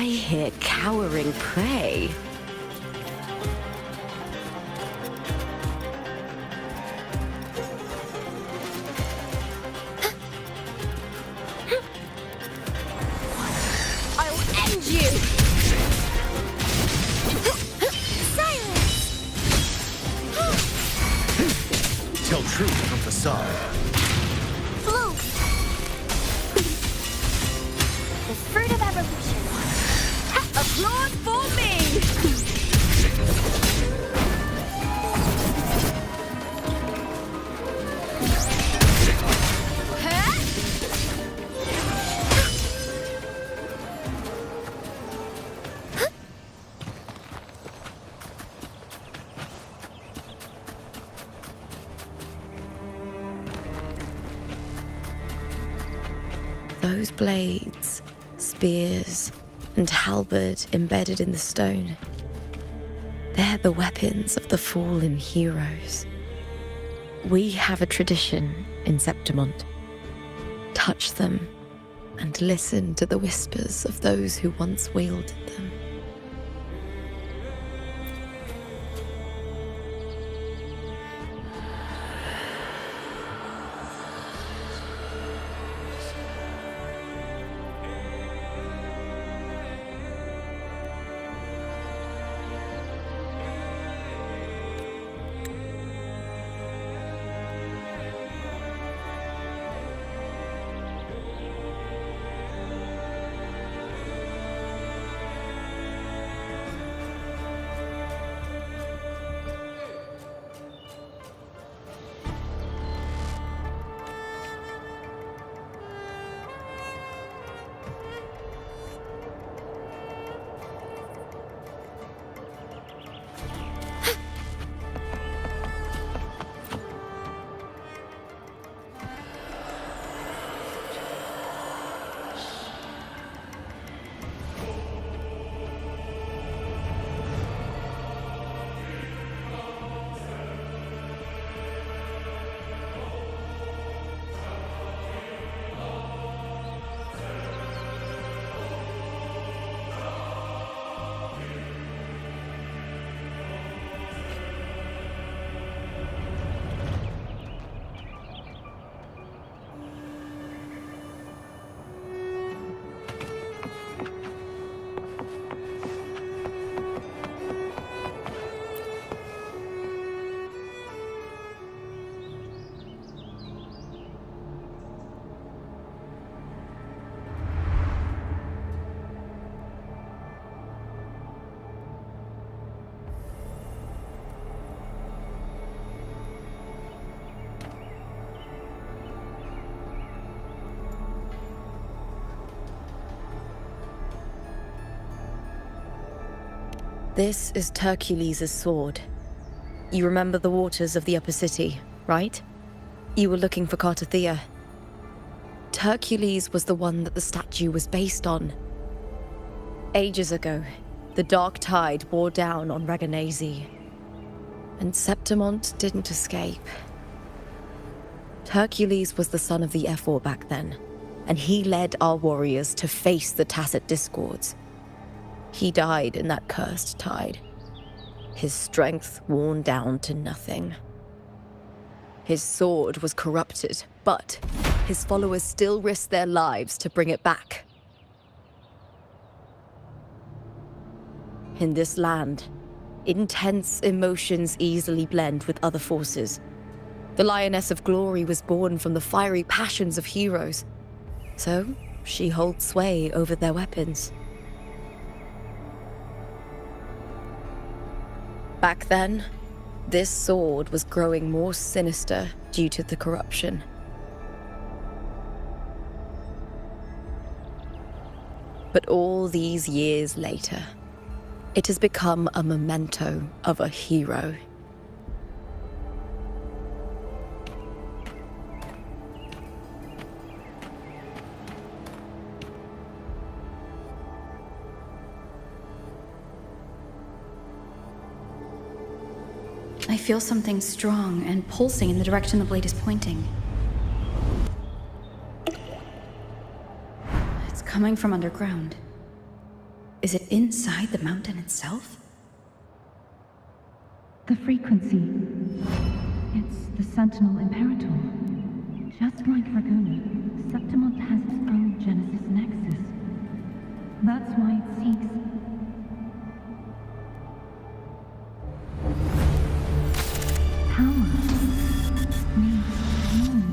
I hear cowering prey. I'll end you! Silence! Tell truth from facade. Blue! The fruit of evolution. Applaud for me! Those blades, spears, and halberd embedded in the stone. They're the weapons of the fallen heroes. We have a tradition in Septimont. Touch them and listen to the whispers of those who once wielded them. This is Hercules' sword. You remember the waters of the upper city, right? You were looking for Cartothea. Hercules was the one that the statue was based on. Ages ago, the dark tide bore down on Raganesi, and Septimont didn't escape. Hercules was the son of the Ephor back then, and he led our warriors to face the Tacit Discords. He died in that cursed tide, his strength worn down to nothing. His sword was corrupted, but his followers still risked their lives to bring it back. In this land, intense emotions easily blend with other forces. The Lioness of Glory was born from the fiery passions of heroes, so she holds sway over their weapons. Back then, this sword was growing more sinister due to the corruption. But all these years later, it has become a memento of a hero. I feel something strong and pulsing in the direction the blade is pointing. It's coming from underground. Is it inside the mountain itself? The frequency. It's the Sentinel Imperator. Just like Dragona, Septimont has its own Genesis Nexus. That's why it seeks... power. Needs more.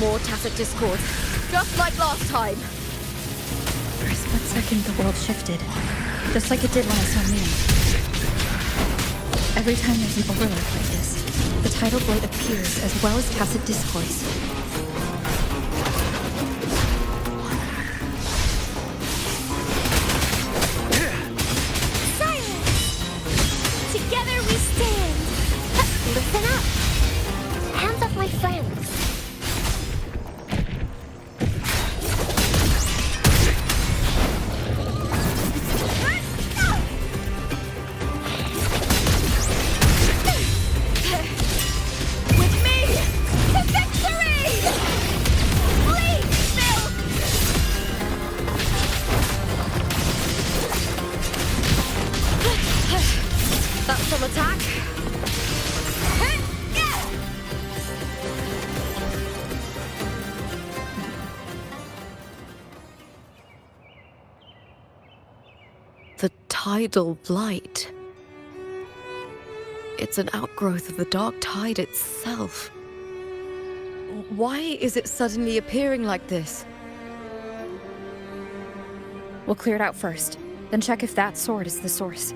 More tacit discord, just like last time. For a split second, the world shifted. Just like it did when I saw Mia. Every time there's an overlap like this, the tidal void appears as well as tacit discourse. Silence! Together we stand! Listen up! Hands off my friends! With me, to victory! Bleed, Phil! That's some attack. The tidal blight. It's an outgrowth of the dark tide itself. Why is it suddenly appearing like this? We'll clear it out first, then check if that sword is the source.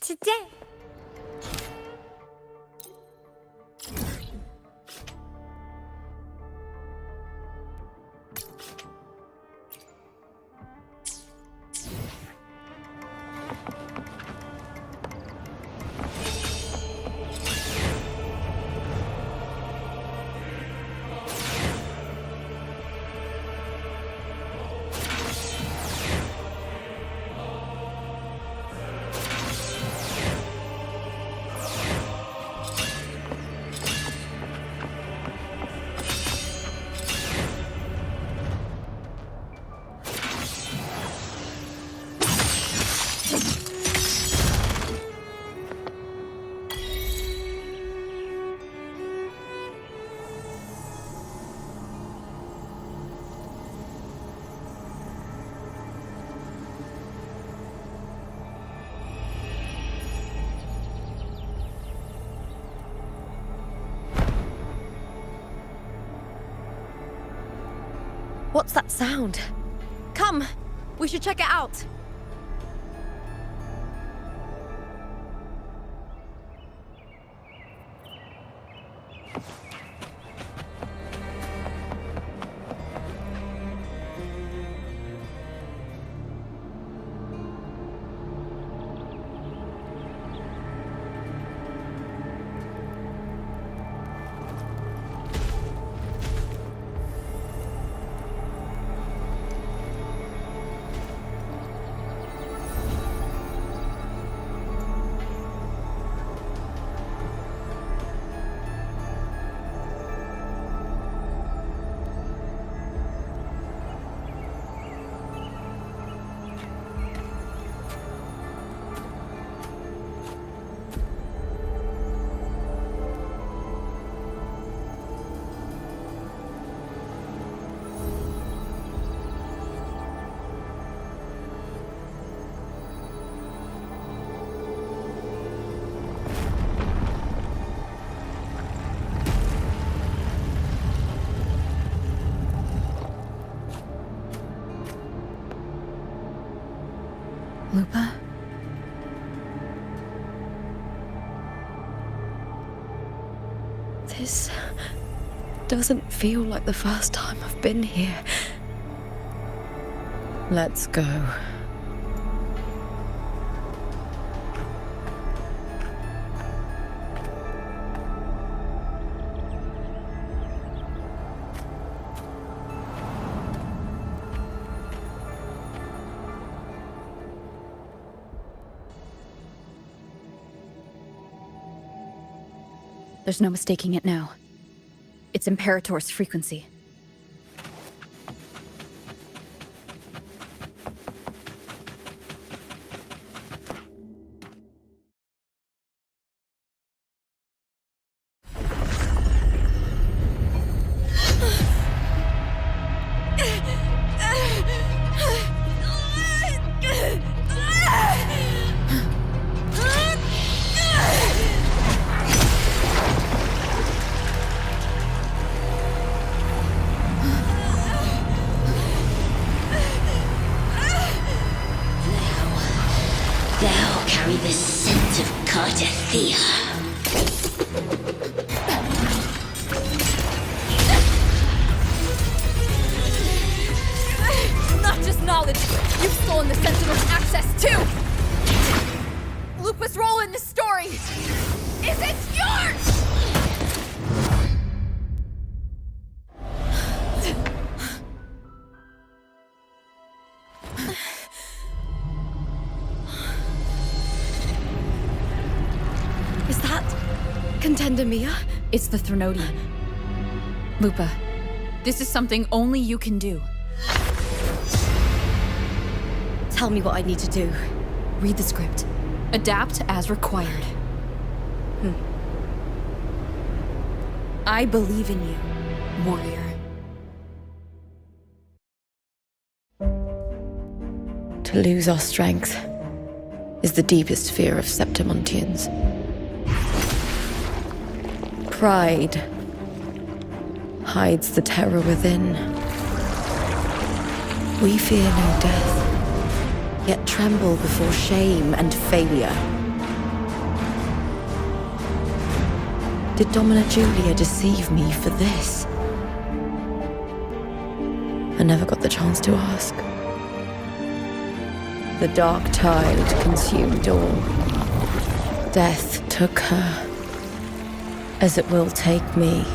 Today. What's that sound? Come! We should check it out! Lupa? This doesn't feel like the first time I've been here. Let's go. There's no mistaking it now. It's Imperator's frequency. Thou carry the scent of Cardathea. Not just knowledge, you've stolen the Sentinel's access too! Lupa's role in this story isn't yours! Is that Contender Mia? It's the Threnodian. Lupa, this is something only you can do. Tell me what I need to do. Read the script. Adapt as required. I believe in you, warrior. To lose our strength is the deepest fear of Septimontians. Pride hides the terror within. We fear no death, yet tremble before shame and failure. Did Domina Julia deceive me for this? I never got the chance to ask. The dark tide consumed all. Death took her, as it will take me.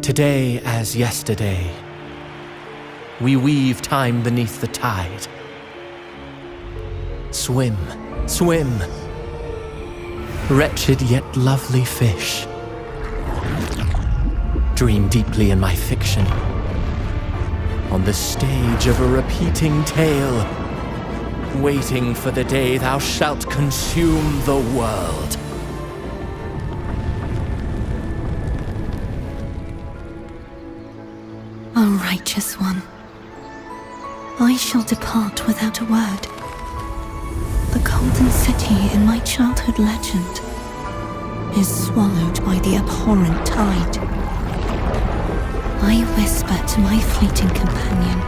Today as yesterday, we weave time beneath the tide. Swim, swim, wretched yet lovely fish. Dream deeply in my fiction, on the stage of a repeating tale, waiting for the day thou shalt consume the world. O righteous one, I shall depart without a word. The golden city in my childhood legend is swallowed by the abhorrent tide. I whisper to my fleeting companion.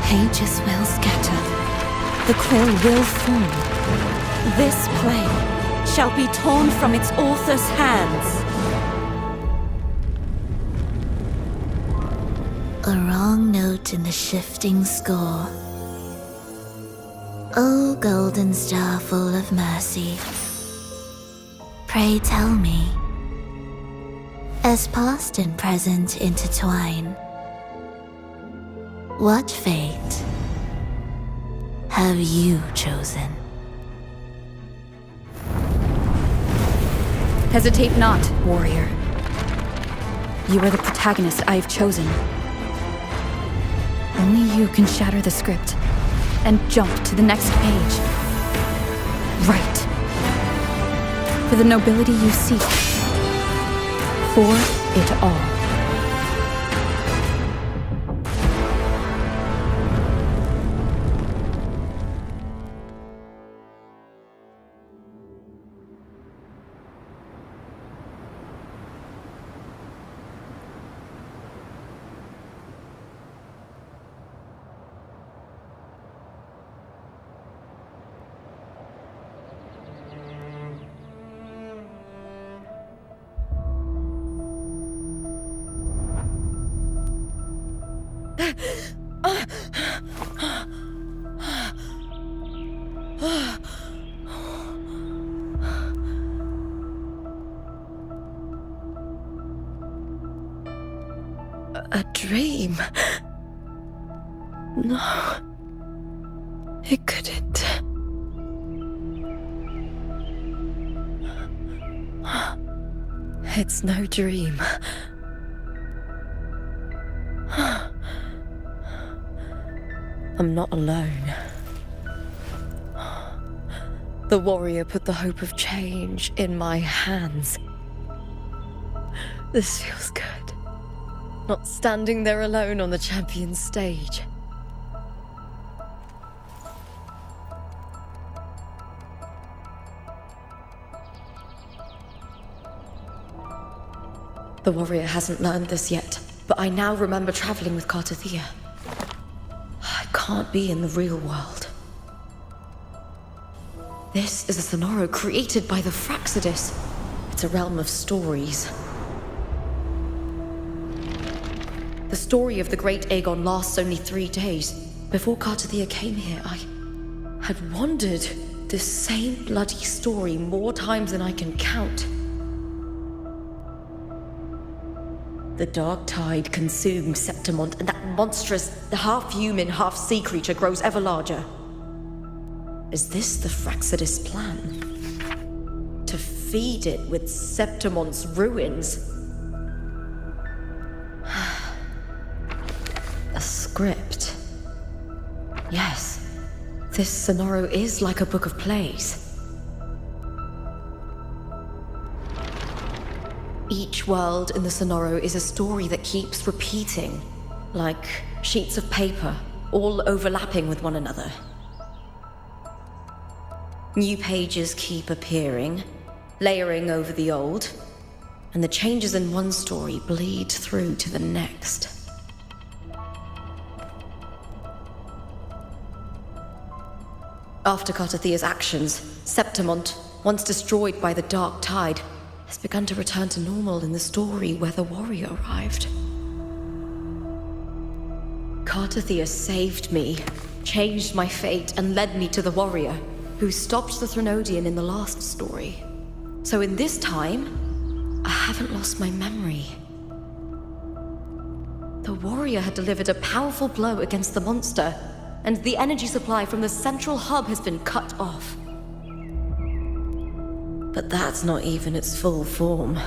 Pages will scatter. The quill will fall. This play shall be torn from its author's hands. A wrong note in the shifting score. O golden star full of mercy, pray tell me, as past and present intertwine, what fate have you chosen? Hesitate not, warrior. You are the protagonist I have chosen. Only you can shatter the script and jump to the next page. Right. For the nobility you seek. For it all. A dream? No. It couldn't. It's no dream. I'm not alone. The warrior put the hope of change in my hands. This feels good. Not standing there alone on the champion's stage. The warrior hasn't learned this yet, but I now remember traveling with Cartathea. I can't be in the real world. This is a Sonoro created by the Fraxidus. It's a realm of stories. The story of the Great Aegon lasts only 3 days. Before Cartathea came here, I had wandered this same bloody story more times than I can count. The dark tide consumed Septimont, and that monstrous, half-human, half-sea creature grows ever larger. Is this the Fraxidus plan? To feed it with Septimont's ruins? A script. Yes, this Sonoro is like a book of plays. Each world in the Sonoro is a story that keeps repeating, like sheets of paper, all overlapping with one another. New pages keep appearing, layering over the old, and the changes in one story bleed through to the next. After Cartathea's actions, Septimont, once destroyed by the dark tide, has begun to return to normal in the story where the warrior arrived. Cartathea saved me, changed my fate, and led me to the warrior, who stopped the Threnodian in the last story. So in this time, I haven't lost my memory. The warrior had delivered a powerful blow against the monster, and the energy supply from the central hub has been cut off. But that's not even its full form.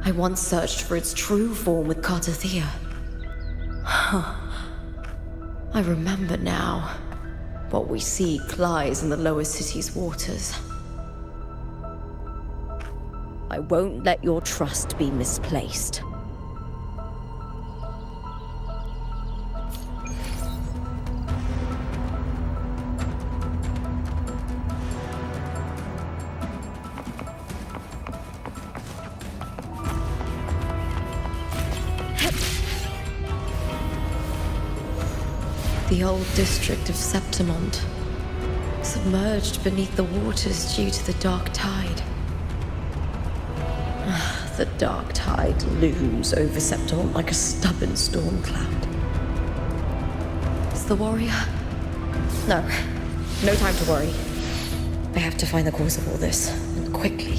I once searched for its true form with Cartathea. I remember now. What we seek lies in the lower city's waters. I won't let your trust be misplaced. The old district of Septimont, submerged beneath the waters due to the dark tide. The dark tide looms over Septimont like a stubborn storm cloud. Is the warrior? No. No time to worry. I have to find the cause of all this, and quickly.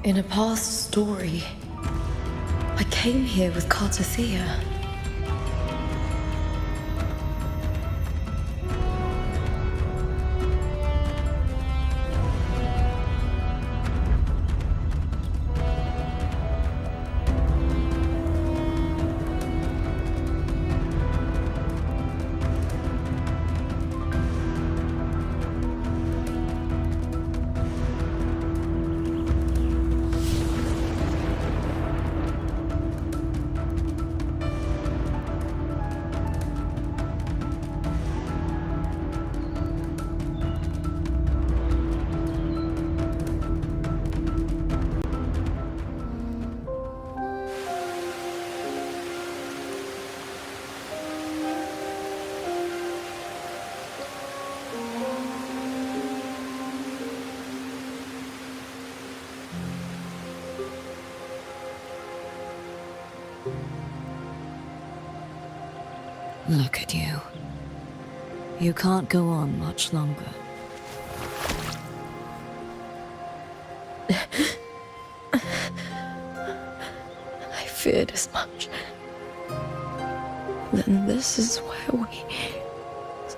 In a past story, I came here with Cartothea. Look at you. You can't go on much longer. I feared as much. Then this is where we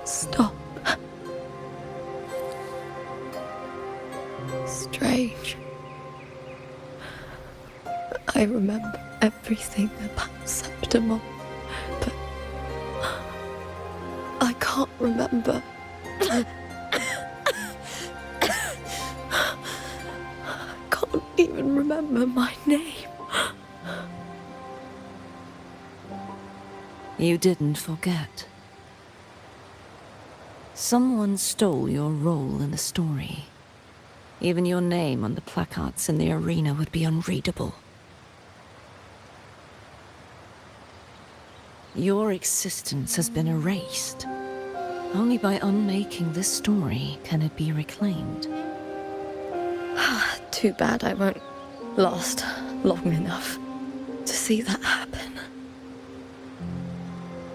stop. Strange. I remember everything about Septimon, but I can't remember. I can't even remember my name. You didn't forget. Someone stole your role in the story. Even your name on the placards in the arena would be unreadable. Your existence has been erased. Only by unmaking this story can it be reclaimed. Too bad I won't last long enough to see that happen.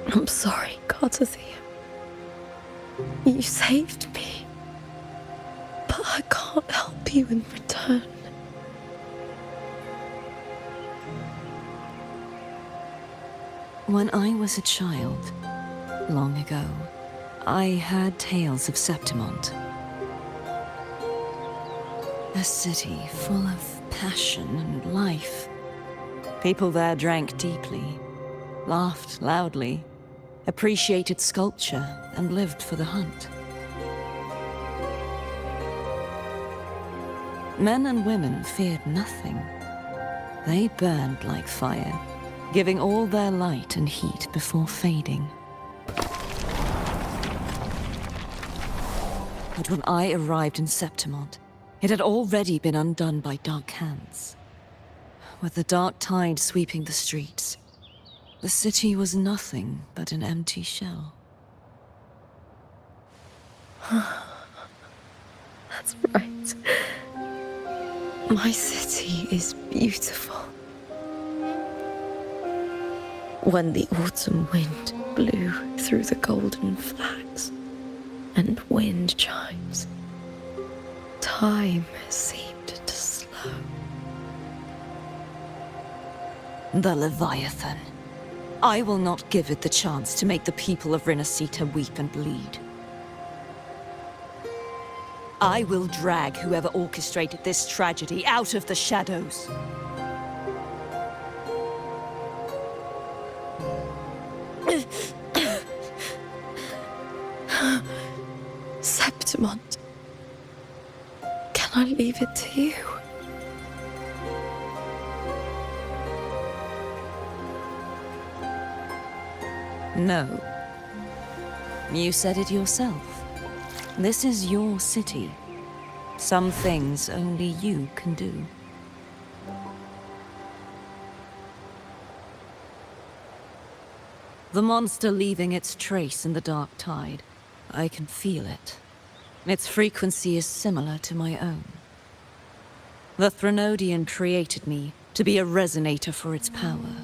I'm sorry, Cartothea. You saved me. But I can't help you in return. When I was a child, long ago, I heard tales of Septimont. A city full of passion and life. People there drank deeply, laughed loudly, appreciated sculpture, and lived for the hunt. Men and women feared nothing. They burned like fire, giving all their light and heat before fading. But when I arrived in Septimont, it had already been undone by dark hands. With the dark tide sweeping the streets, the city was nothing but an empty shell. That's right. My city is beautiful. When the autumn wind blew through the golden flags and wind chimes, time seemed to slow. The Leviathan. I will not give it the chance to make the people of Rinasita weep and bleed. I will drag whoever orchestrated this tragedy out of the shadows. Septimont, can I leave it to you? No. You said it yourself. This is your city. Some things only you can do. The monster leaving its trace in the dark tide. I can feel it. Its frequency is similar to my own. The Threnodian created me to be a resonator for its power.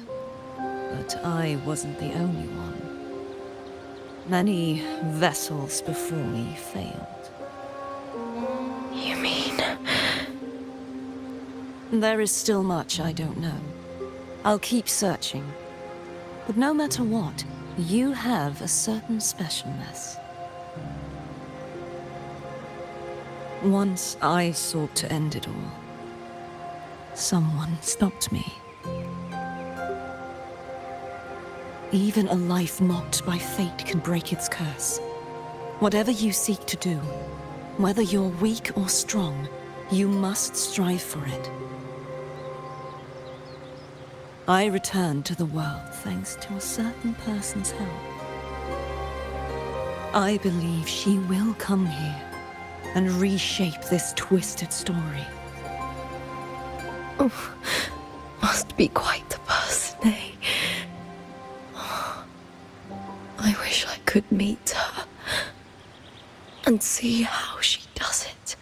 But I wasn't the only one. Many vessels before me failed. You mean? There is still much I don't know. I'll keep searching. But no matter what, you have a certain specialness. Once I sought to end it all. Someone stopped me. Even a life mocked by fate can break its curse. Whatever you seek to do, whether you're weak or strong, you must strive for it. I returned to the world thanks to a certain person's help. I believe she will come here and reshape this twisted story. Oh, must be quite the person, eh? I wish I could meet her and see how she does it.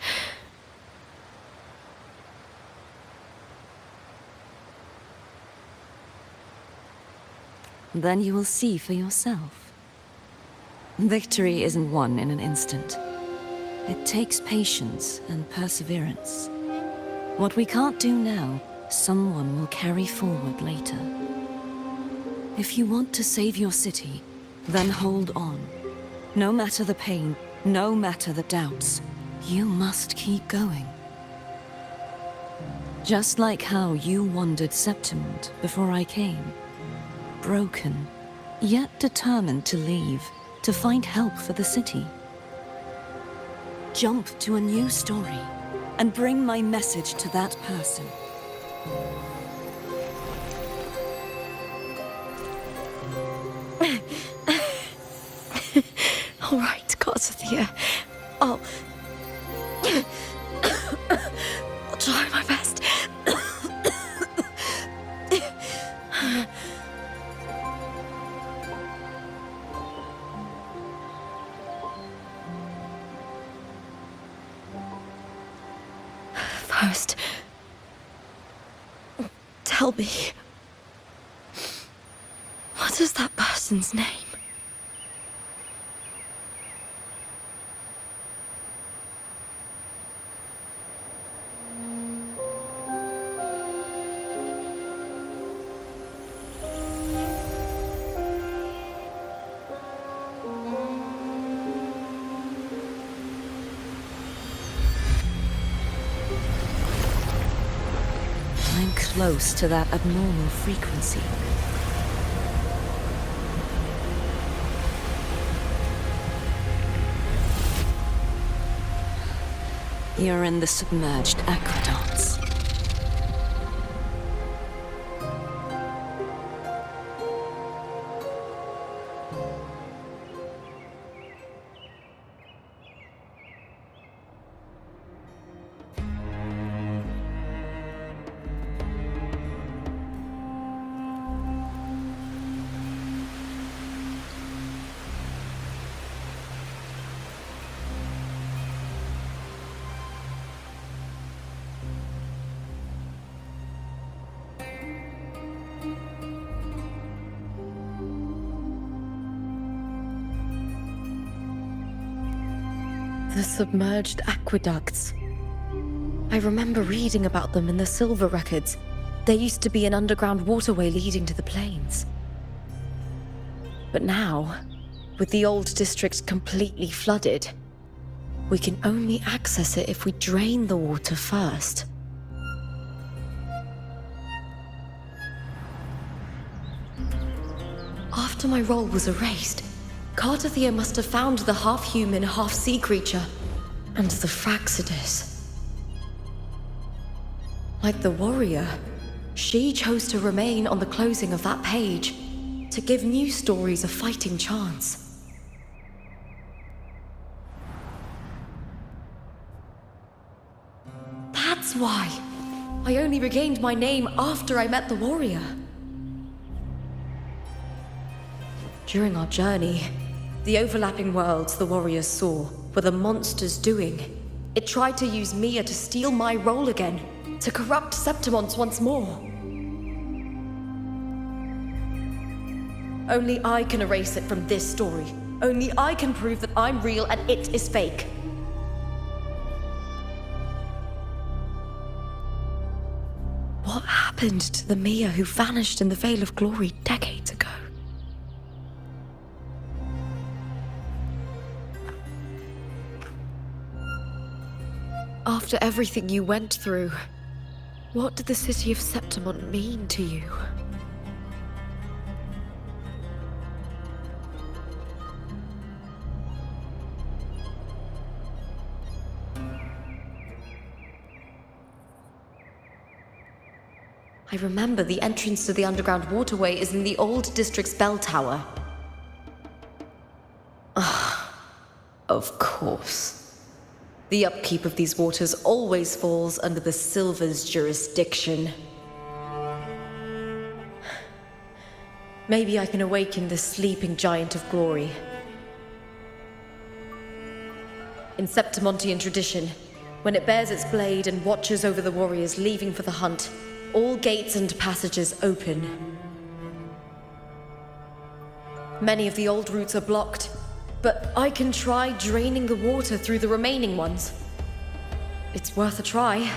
Then you will see for yourself. Victory isn't won in an instant. It takes patience and perseverance. What we can't do now, someone will carry forward later. If you want to save your city, then hold on. No matter the pain, no matter the doubts, you must keep going. Just like how you wandered Septimont before I came. Broken, yet determined to leave, to find help for the city. Jump to a new story, and bring my message to that person. All right, Garcia. I'll try my best. First, tell me, what is that person's name? I'm close to that abnormal frequency. You're in the submerged aqueducts. The submerged aqueducts. I remember reading about them in the Silver records. There used to be an underground waterway leading to the plains. But now, with the old district completely flooded, we can only access it if we drain the water first. After my role was erased, Cartathea must have found the half-human, half-sea creature and the Fraxidus. Like the warrior, she chose to remain on the closing of that page to give new stories a fighting chance. That's why I only regained my name after I met the warrior. During our journey, the overlapping worlds the warriors saw were the monsters doing. It tried to use Mia to steal my role again, to corrupt Septimons once more. Only I can erase it from this story. Only I can prove that I'm real and it is fake. What happened to the Mia who vanished in the Veil of Glory decades ago? After everything you went through, what did the city of Septimon mean to you? I remember the entrance to the underground waterway is in the old district's bell tower. Of course. The upkeep of these waters always falls under the Silver's jurisdiction. Maybe I can awaken the sleeping giant of glory. In Septimontian tradition, when it bears its blade and watches over the warriors leaving for the hunt, all gates and passages open. Many of the old routes are blocked, but I can try draining the water through the remaining ones. It's worth a try.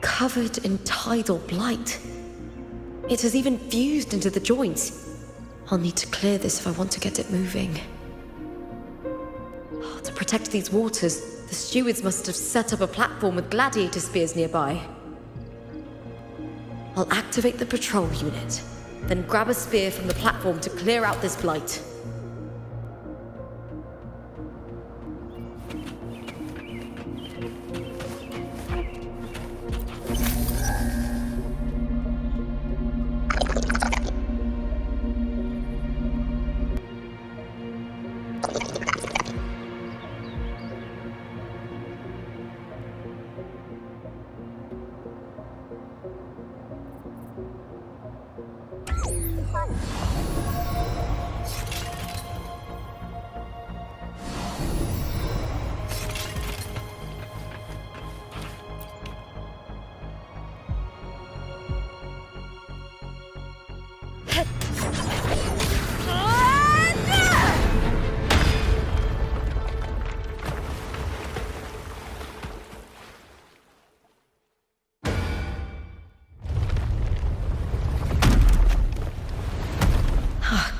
Covered in tidal blight. It has even fused into the joints. I'll need to clear this if I want to get it moving. To protect these waters, the stewards must have set up a platform with gladiator spears nearby. I'll activate the patrol unit, then grab a spear from the platform to clear out this blight.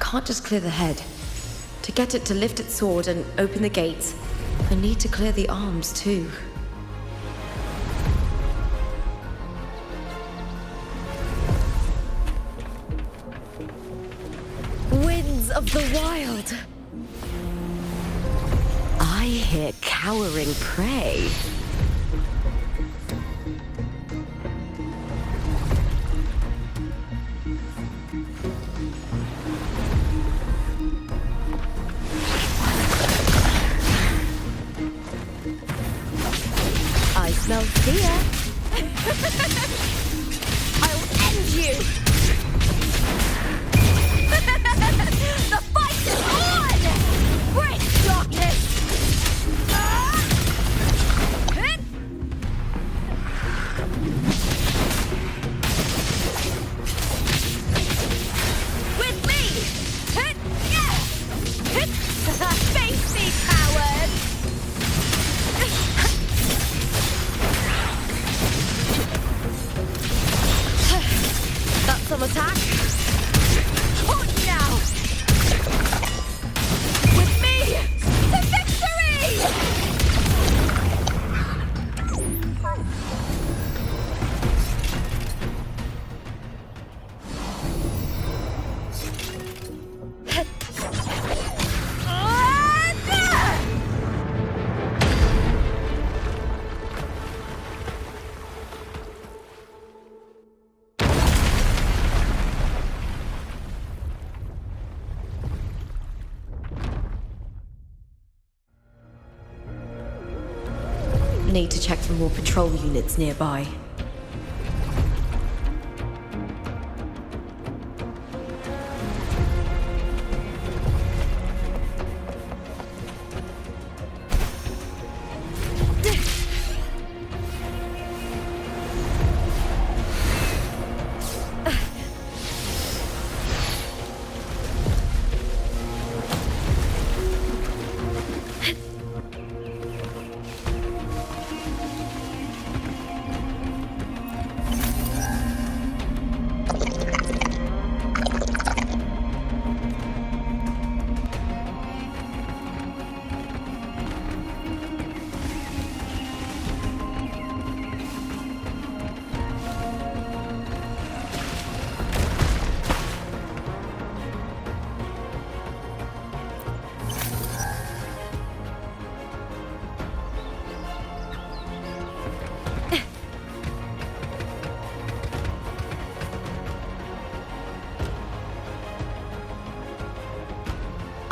Can't just clear the head. To get it to lift its sword and open the gates, I need to clear the arms too. Winds of the wild! I hear cowering prey. I smell fear. I'll end you! The fight is on! Break darkness! With me! Face me, coward! some attack. On now! With me to victory! Need to check for more patrol units nearby.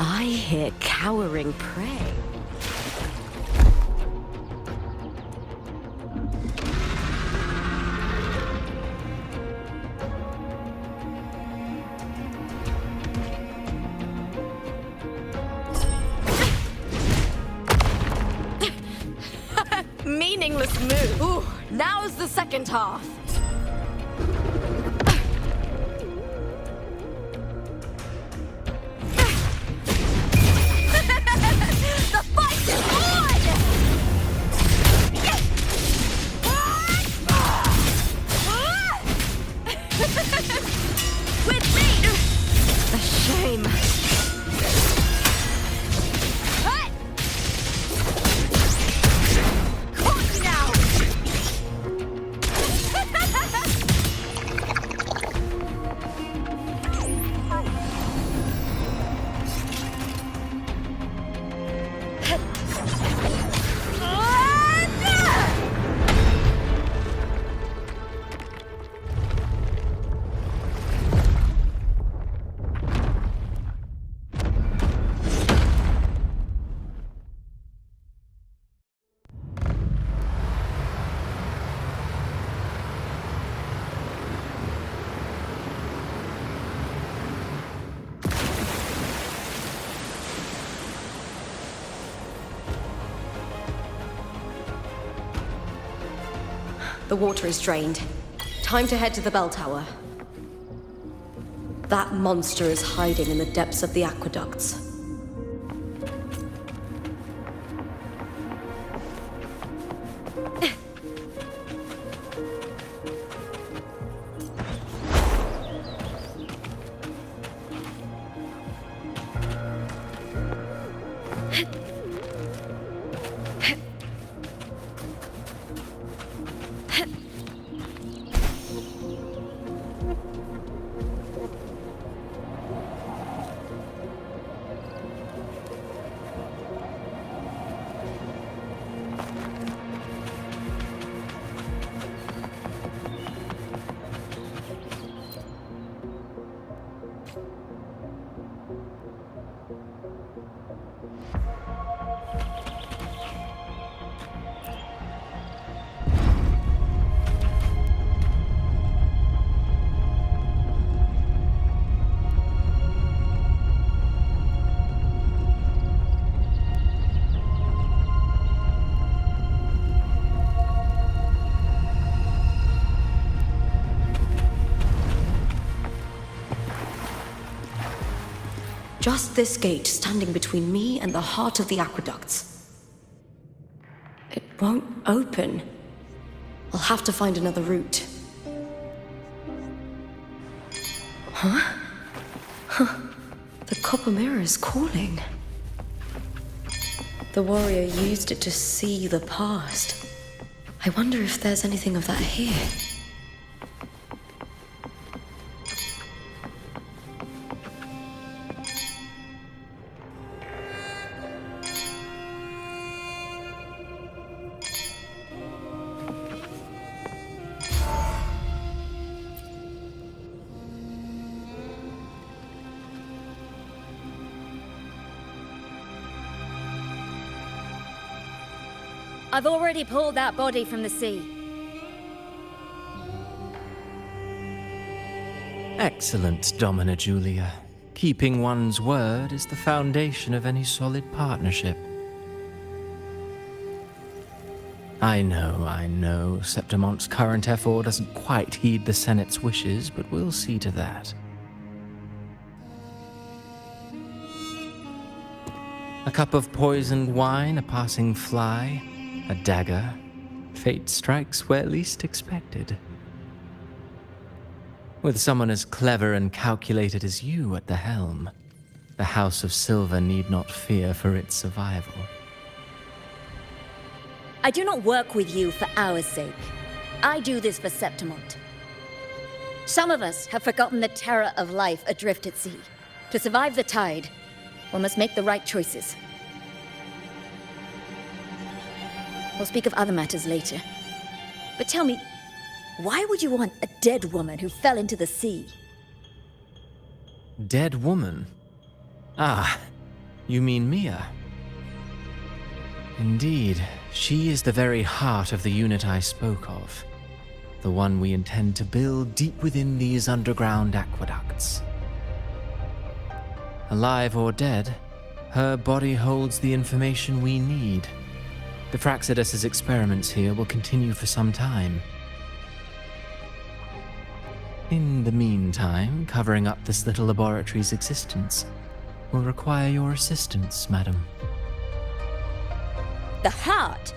I hear cowering prey. Meaningless move. Ooh, now's the second half. The water is drained. Time to head to the bell tower. That monster is hiding in the depths of the aqueducts. Just this gate standing between me and the heart of the aqueducts. It won't open. I'll have to find another route. The copper mirror is calling. The warrior used it to see the past. I wonder if there's anything of that here. I've already pulled that body from the sea. Excellent, Domina Julia. Keeping one's word is the foundation of any solid partnership. I know, Septimonte's current effort doesn't quite heed the Senate's wishes, but we'll see to that. A cup of poisoned wine, a passing fly, a dagger. Fate strikes where least expected. With someone as clever and calculated as you at the helm, the House of Silver need not fear for its survival. I do not work with you for our sake. I do this for Septimont. Some of us have forgotten the terror of life adrift at sea. To survive the tide, one must make the right choices. We'll speak of other matters later. But tell me, why would you want a dead woman who fell into the sea? Dead woman? Ah, you mean Mia? Indeed, she is the very heart of the unit I spoke of. The one we intend to build deep within these underground aqueducts. Alive or dead, her body holds the information we need. The Fraxidus's experiments here will continue for some time. In the meantime, covering up this little laboratory's existence will require your assistance, madam. The heart?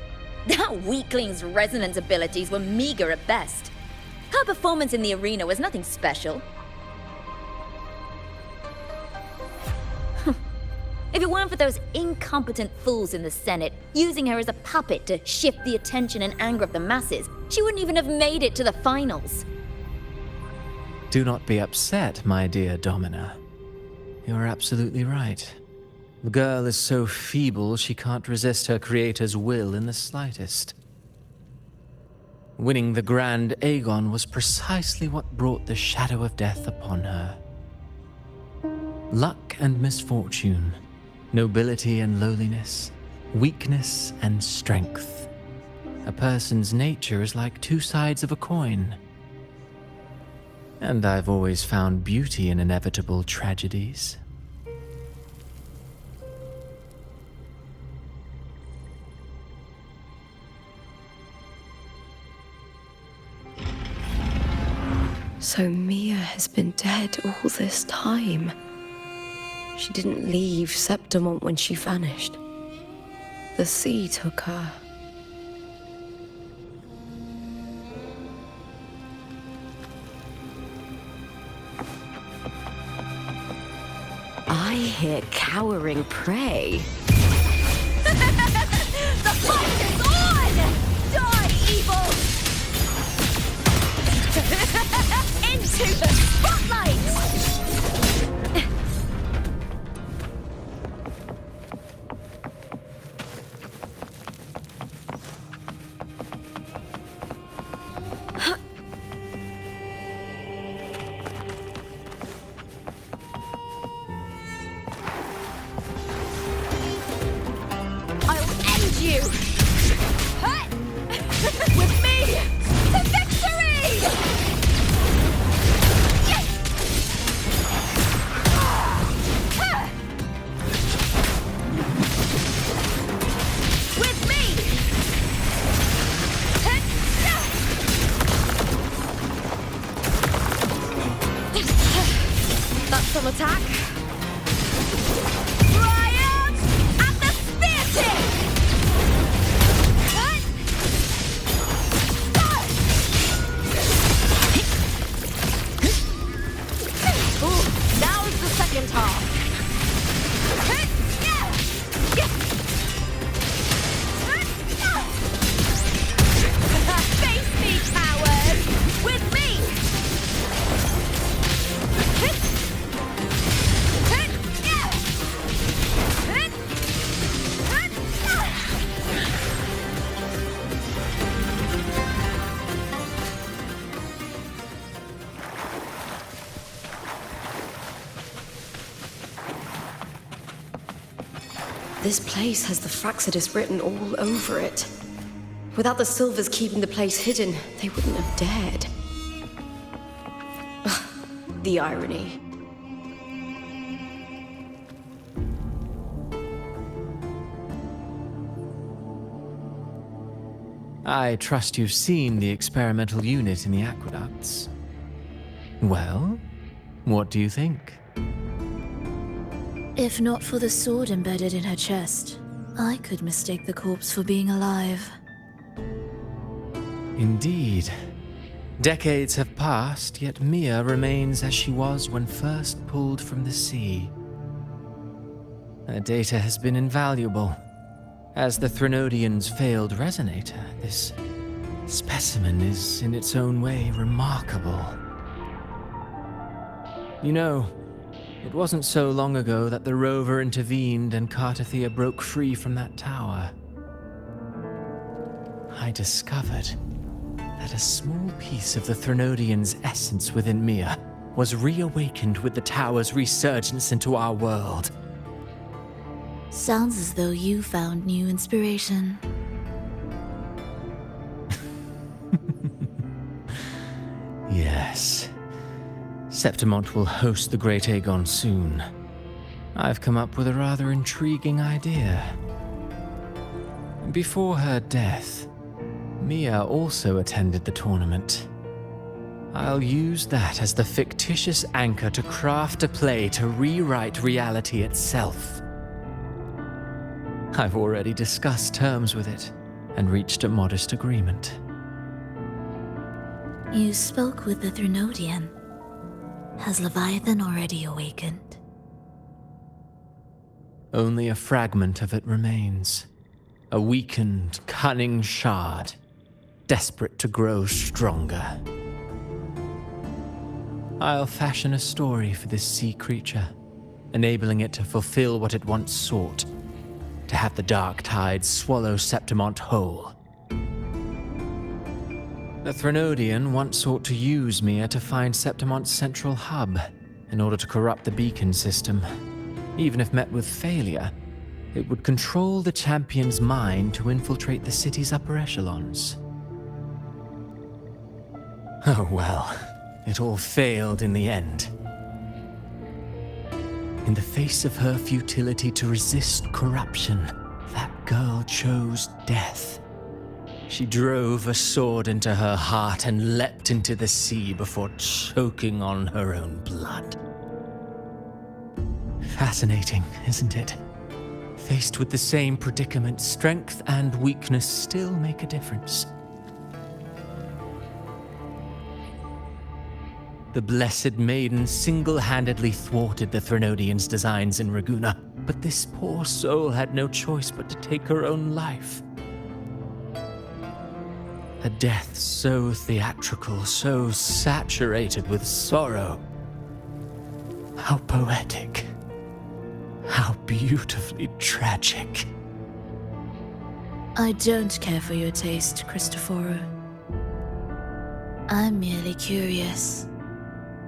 That weakling's resonance abilities were meager at best. Her performance in the arena was nothing special. If it weren't for those incompetent fools in the Senate, using her as a puppet to shift the attention and anger of the masses, she wouldn't even have made it to the finals. Do not be upset, my dear Domina. You're absolutely right. The girl is so feeble she can't resist her creator's will in the slightest. Winning the Grand Aegon was precisely what brought the shadow of death upon her. Luck and misfortune, nobility and lowliness, weakness and strength. A person's nature is like two sides of a coin. And I've always found beauty in inevitable tragedies. So Mia has been dead all this time. She didn't leave Septimont when she vanished. The sea took her. I hear cowering prey. The fight is on! Die, evil! Into the spotlight! With me to victory! With me! That's some attack. Triumph at the spear tip! This place has the Fraxidus written all over it. Without the Silvers keeping the place hidden, they wouldn't have dared. Ugh, the irony. I trust you've seen the experimental unit in the aqueducts. Well, what do you think? If not for the sword embedded in her chest, I could mistake the corpse for being alive. Indeed. Decades have passed, yet Mia remains as she was when first pulled from the sea. Her data has been invaluable. As the Threnodian's failed resonator, this specimen is in its own way remarkable. You know, it wasn't so long ago that the rover intervened and Cartathea broke free from that tower. I discovered that a small piece of the Threnodian's essence within Mia was reawakened with the tower's resurgence into our world. Sounds as though you found new inspiration. Yes. Septimont will host the Great Aegon soon. I've come up with a rather intriguing idea. Before her death, Mia also attended the tournament. I'll use that as the fictitious anchor to craft a play to rewrite reality itself. I've already discussed terms with it and reached a modest agreement. You spoke with the Threnodian. Has Leviathan already awakened? Only a fragment of it remains. A weakened, cunning shard, desperate to grow stronger. I'll fashion a story for this sea creature, enabling it to fulfill what it once sought, to have the dark tide swallow Septimont whole. The Threnodian once sought to use Mia to find Septimont's central hub in order to corrupt the beacon system. Even if met with failure, it would control the champion's mind to infiltrate the city's upper echelons. Oh well, it all failed in the end. In the face of her futility to resist corruption, that girl chose death. She drove a sword into her heart and leapt into the sea before choking on her own blood. Fascinating, isn't it? Faced with the same predicament, strength and weakness still make a difference. The Blessed Maiden single-handedly thwarted the Threnodian's designs in Raguna, but this poor soul had no choice but to take her own life. A death so theatrical, so saturated with sorrow. How poetic. How beautifully tragic. I don't care for your taste, Cristoforo. I'm merely curious.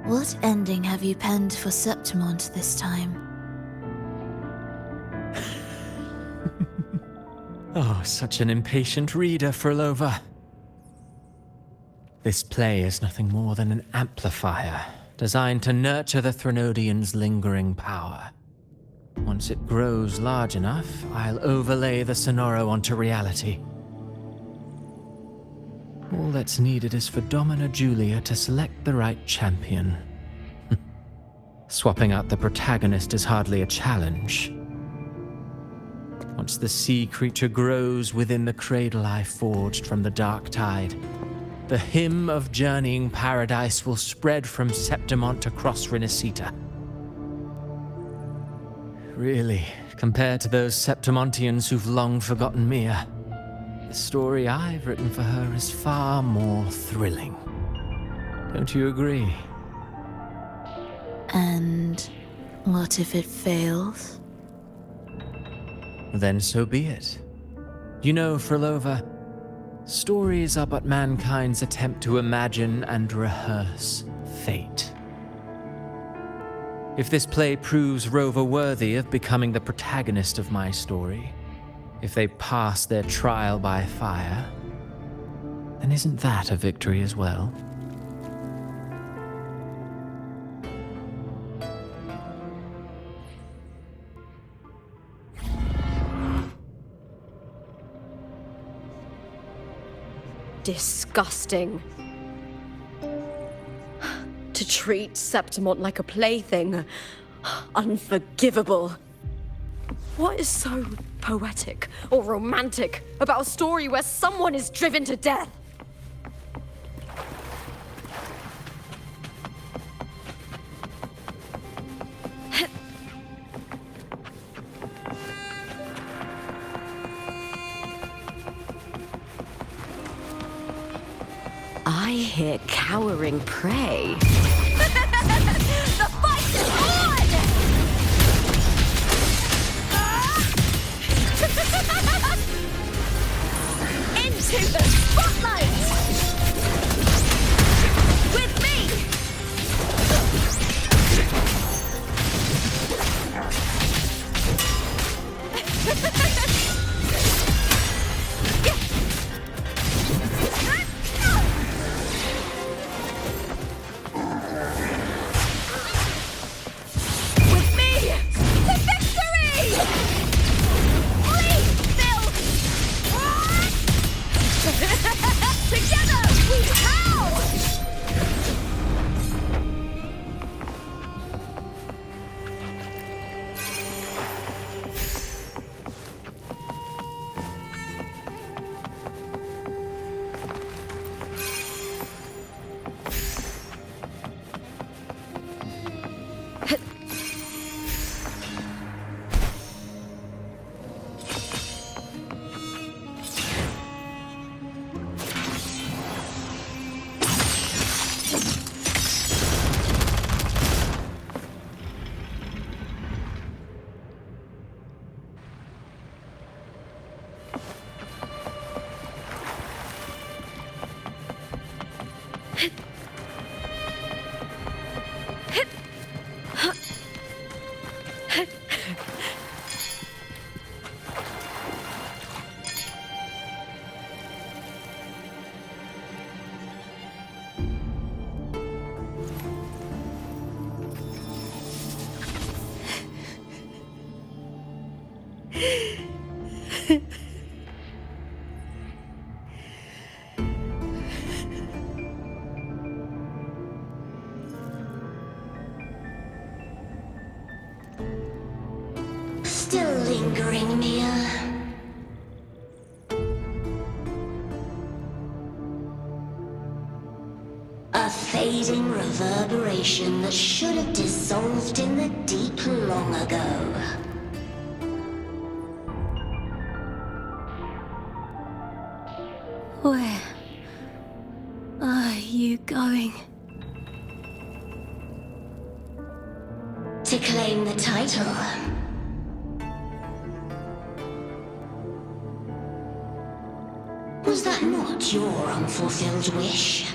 What ending have you penned for Septimont this time? Oh, such an impatient reader, Frolova. This play is nothing more than an amplifier, designed to nurture the Threnodian's lingering power. Once it grows large enough, I'll overlay the Sonoro onto reality. All that's needed is for Domina Julia to select the right champion. Swapping out the protagonist is hardly a challenge. Once the sea creature grows within the cradle I forged from the dark tide, the hymn of journeying paradise will spread from Septimont across Renacita. Really, compared to those Septimontians who've long forgotten Mia, the story I've written for her is far more thrilling. Don't you agree? And what if it fails? Then so be it. You know, Frolova, stories are but mankind's attempt to imagine and rehearse fate. If this play proves Rover worthy of becoming the protagonist of my story, if they pass their trial by fire, then isn't that a victory as well? Disgusting. To treat Septimont like a plaything. Unforgivable. What is so poetic or romantic about a story where someone is driven to death? I hear cowering prey. The fight is on! Into the spotlight! With me! Still lingering, Mia. A fading reverberation that should have dissolved in the deep long ago. Where are you going? To claim the title. Was that not your unfulfilled wish?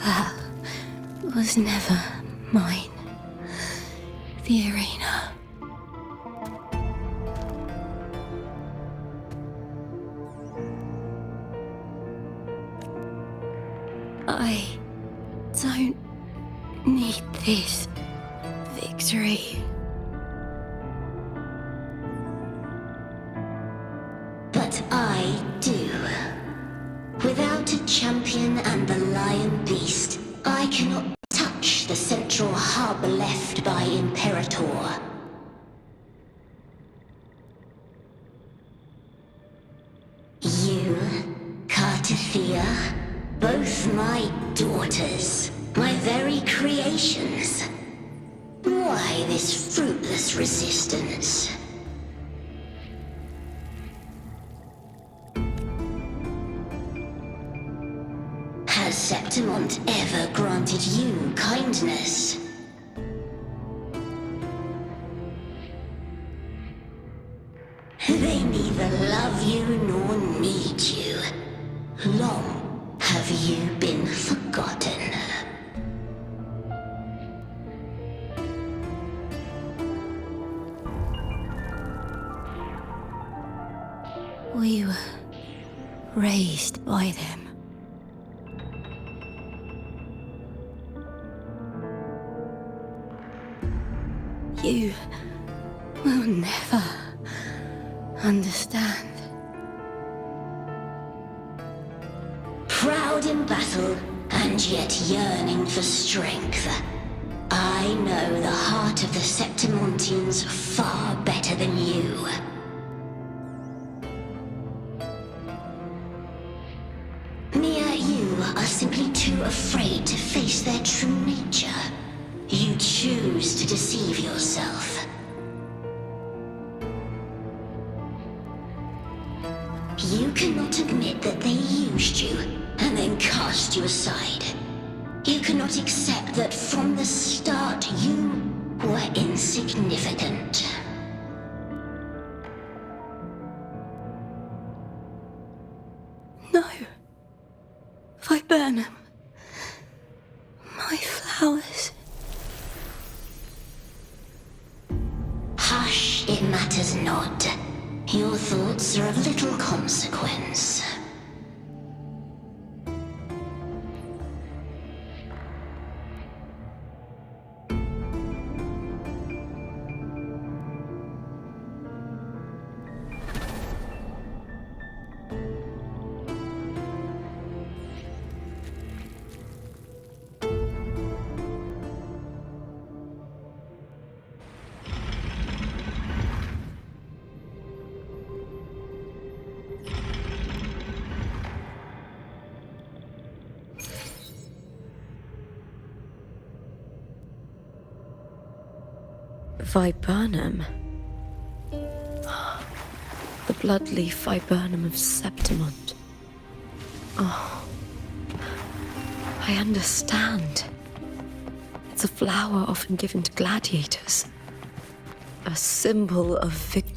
That was never mine. The arena. I don't need this victory. But I do. Without a champion and the lion beast, I cannot touch the central hub left by Imperator. You, Cartithia, both my daughters, my very creations. Why this fruitless resistance? Has Septimont ever granted you kindness? They neither love you nor need you. Long have you been forgotten. We were raised by them. You will never understand. Proud in battle, and yet yearning for strength. I know the heart of the Septimontians far better than you. Mia, you are simply too afraid to face their true nature. You choose to deceive yourself. You cannot admit that they used you and then cast you aside. You cannot accept that from the start you were insignificant. No. Viburnum. My flowers. Hush, it matters not. Your thoughts are of little consequence. Viburnum. The bloodleaf viburnum of Septimont. Oh, I understand. It's a flower often given to gladiators. A symbol of victory.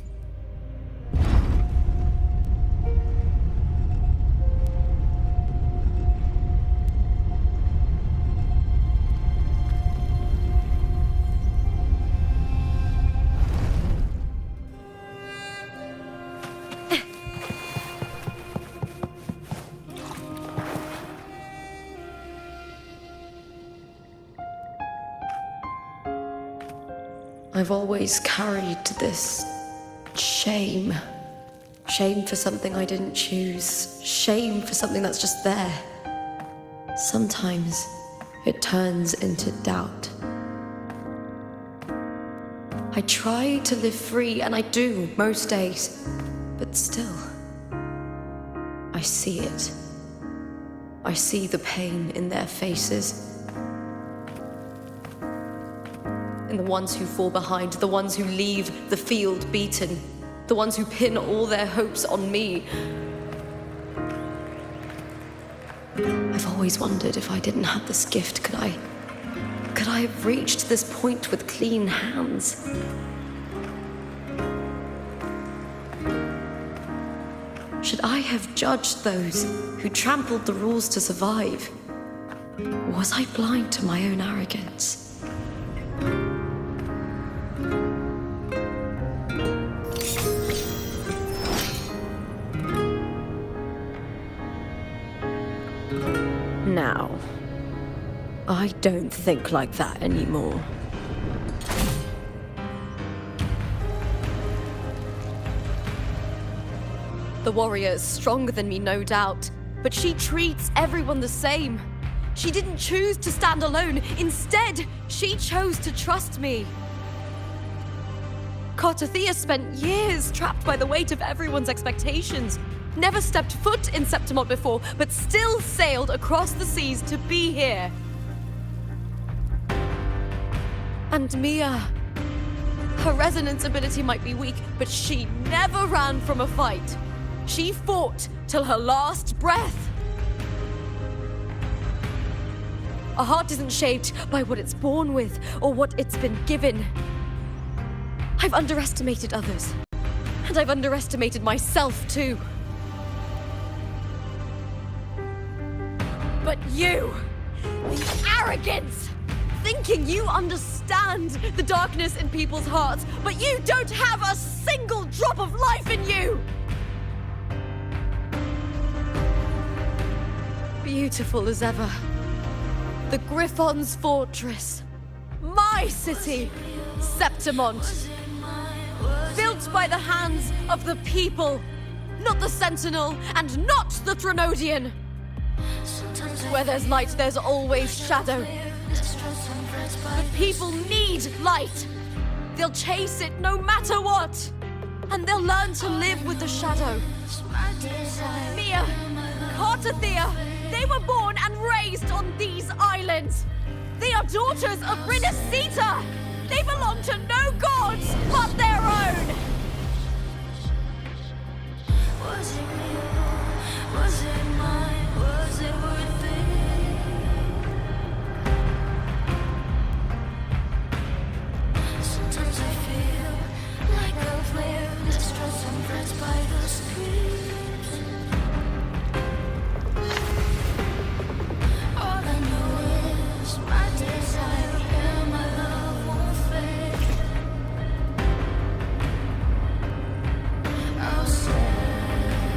I've always carried this shame. Shame for something I didn't choose. Shame for something that's just there. Sometimes it turns into doubt. I try to live free, and I do most days. But still, I see it. I see the pain in their faces. In the ones who fall behind, the ones who leave the field beaten, the ones who pin all their hopes on me. I've always wondered if I didn't have this gift, could I have reached this point with clean hands? Should I have judged those who trampled the rules to survive? Or was I blind to my own arrogance? Now, I don't think like that anymore. The warrior is stronger than me, no doubt, but she treats everyone the same. She didn't choose to stand alone. Instead, she chose to trust me. Cartothea spent years trapped by the weight of everyone's expectations. Never stepped foot in Septimont before, but still sailed across the seas to be here. And Mia, her resonance ability might be weak, but she never ran from a fight. She fought till her last breath. A heart isn't shaped by what it's born with or what it's been given. I've underestimated others. And I've underestimated myself too. But you, the arrogance! Thinking you understand the darkness in people's hearts, but you don't have a single drop of life in you! Beautiful as ever. The Griffon's fortress. My city, Septimont. Built by the hands of the people. Not the Sentinel, and not the Trinodian. Where there's light, there's always shadow. The people need light. They'll chase it no matter what. And they'll learn to live with the shadow. Mia, Cartathea, they were born and raised on these islands. They are daughters of Rinascita. They belong to no gods but their own. Was it real? Was it mine? Was it worth it? Sometimes I feel like a flare that's stressed and pressed by the screams. All I know is my desire and my love won't fade. I'll set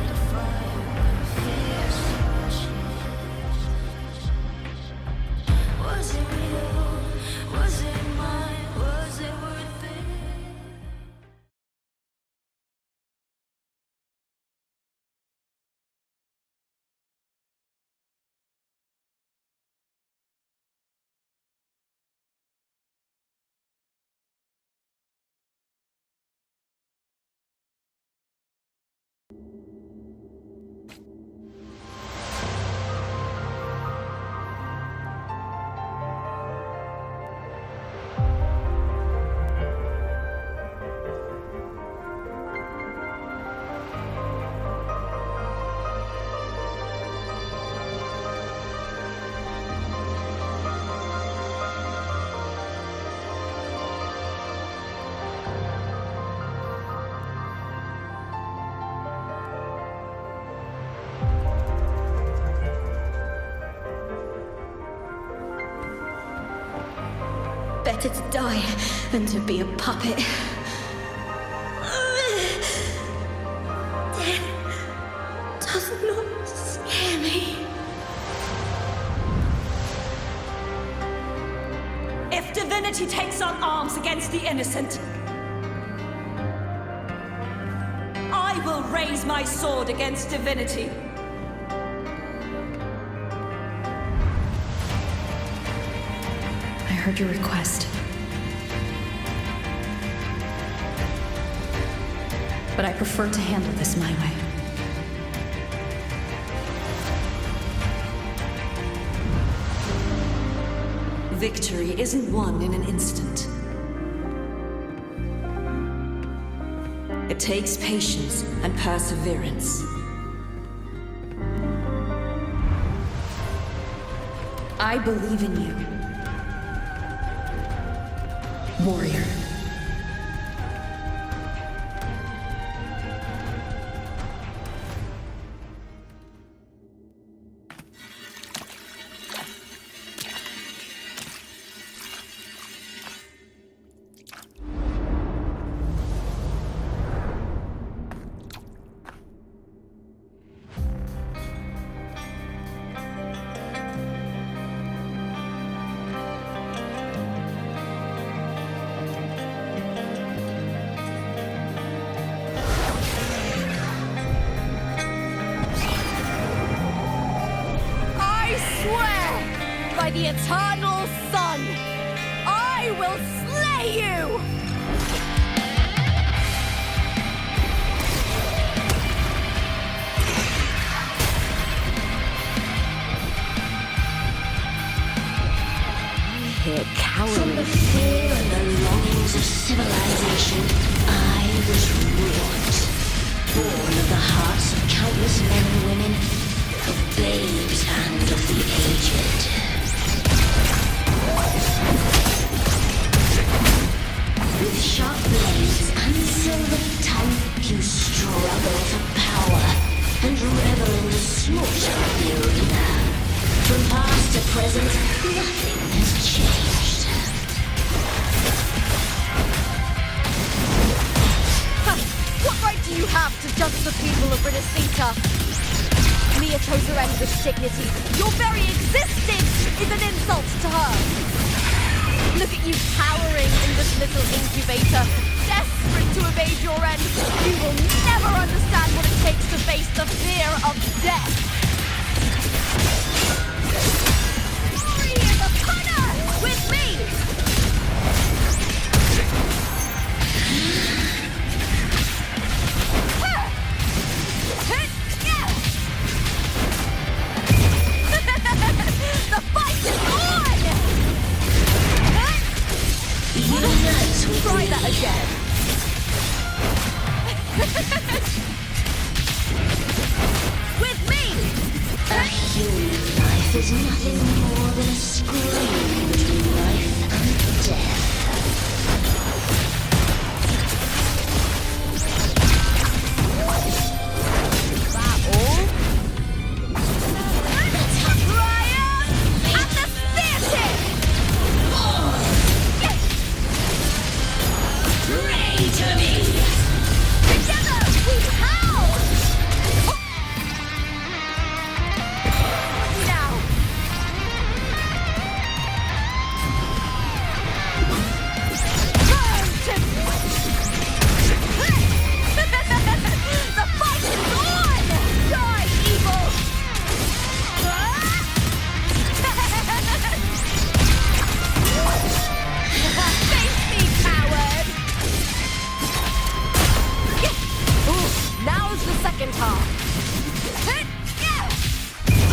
a fire when fears touch. Was it real? Was it mine? Was it worth it? Better to die than to be a puppet. Death does not scare me. If divinity takes up arms against the innocent, I will raise my sword against divinity. I heard your request. But I prefer to handle this my way. Victory isn't won in an instant. It takes patience and perseverance. I believe in you, warrior. By the eternal sun, I will slay you! I hear cowering. From the fear and the longings of civilization, I was wrought. Born of the hearts of countless men and women, of babes and of the aged. With sharp blades and silver tongue, you revel in the slaughter of the arena. From past to present, nothing has changed. What right do you have to judge the people of Renacita? Miyako's her end with dignity. Your very existence is an insult to her. Look at you cowering in this little incubator, desperate to evade your end. You will never understand what it takes to face the fear of death. Glory is upon us! With me! The fight is on! Try that again. With me! A human life is nothing more than a scream between life and death. Is that all? Ryan! At the theatre! Pray to me! Together we howl! Now! The fight is on! Die, evil! Face me, coward! Now's the second half.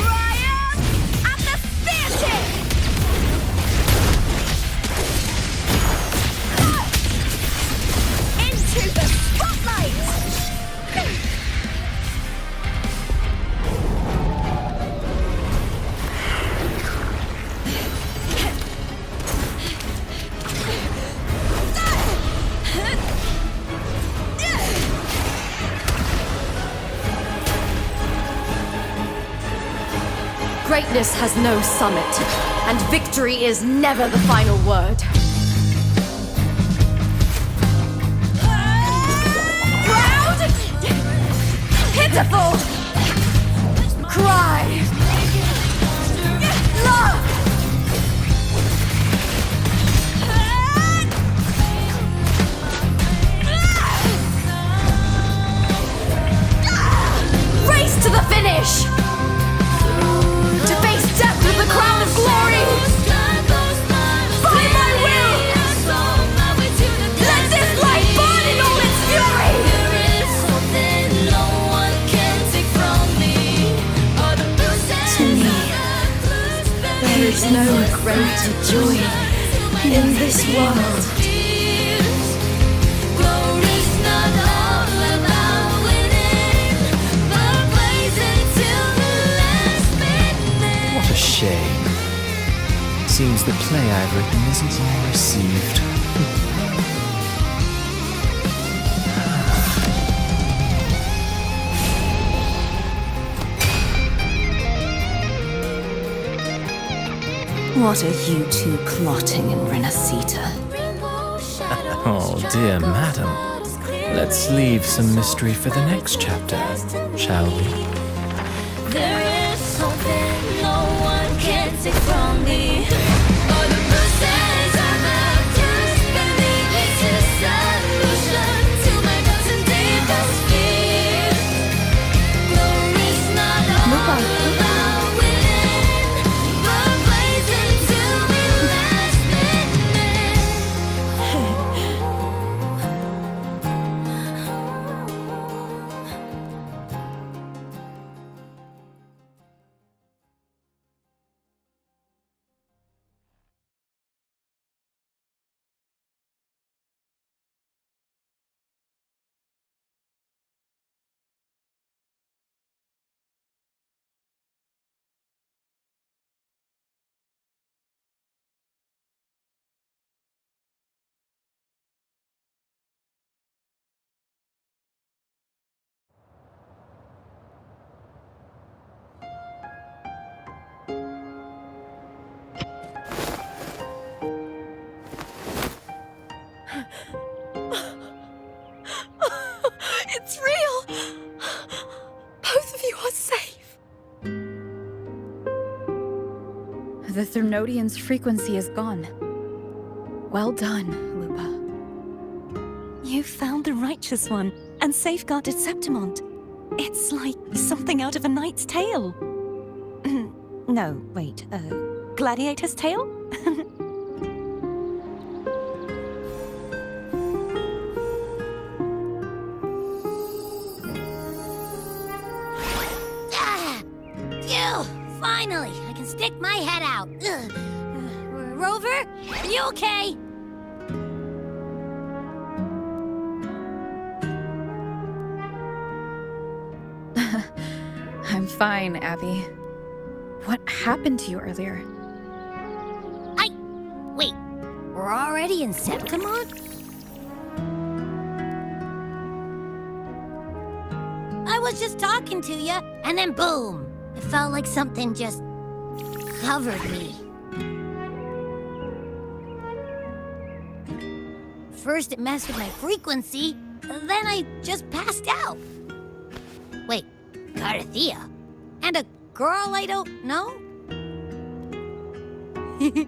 Ryan at the theatre! Into the spotlight! Greatness has no summit, and victory is never the final word. Proud! Pitiful! Cry! Love! Race to the finish! To face death with the crown of glory! By my will! Let this light burn in all its fury! To me, there is no greater joy in this world. What a shame. Seems the play I've written isn't well received. What are you two plotting in Renacita? Oh, dear madam. Let's leave some mystery for the next chapter, shall we? There is something no one can take from me. It's real! Both of you are safe! The Threnodian's frequency is gone. Well done, Lupa. You found the righteous one and safeguarded Septimont. It's like something out of a knight's tale. No, wait, gladiator's tale? Phew! Finally, I can stick my head out. Rover, are you okay? I'm fine, Abby. What happened to you earlier? Wait, we're already in Septimont? I was just talking to you, and then boom! It felt like something just covered me. First it messed with my frequency, then I just passed out. Wait, Carthea? And a girl I don't know?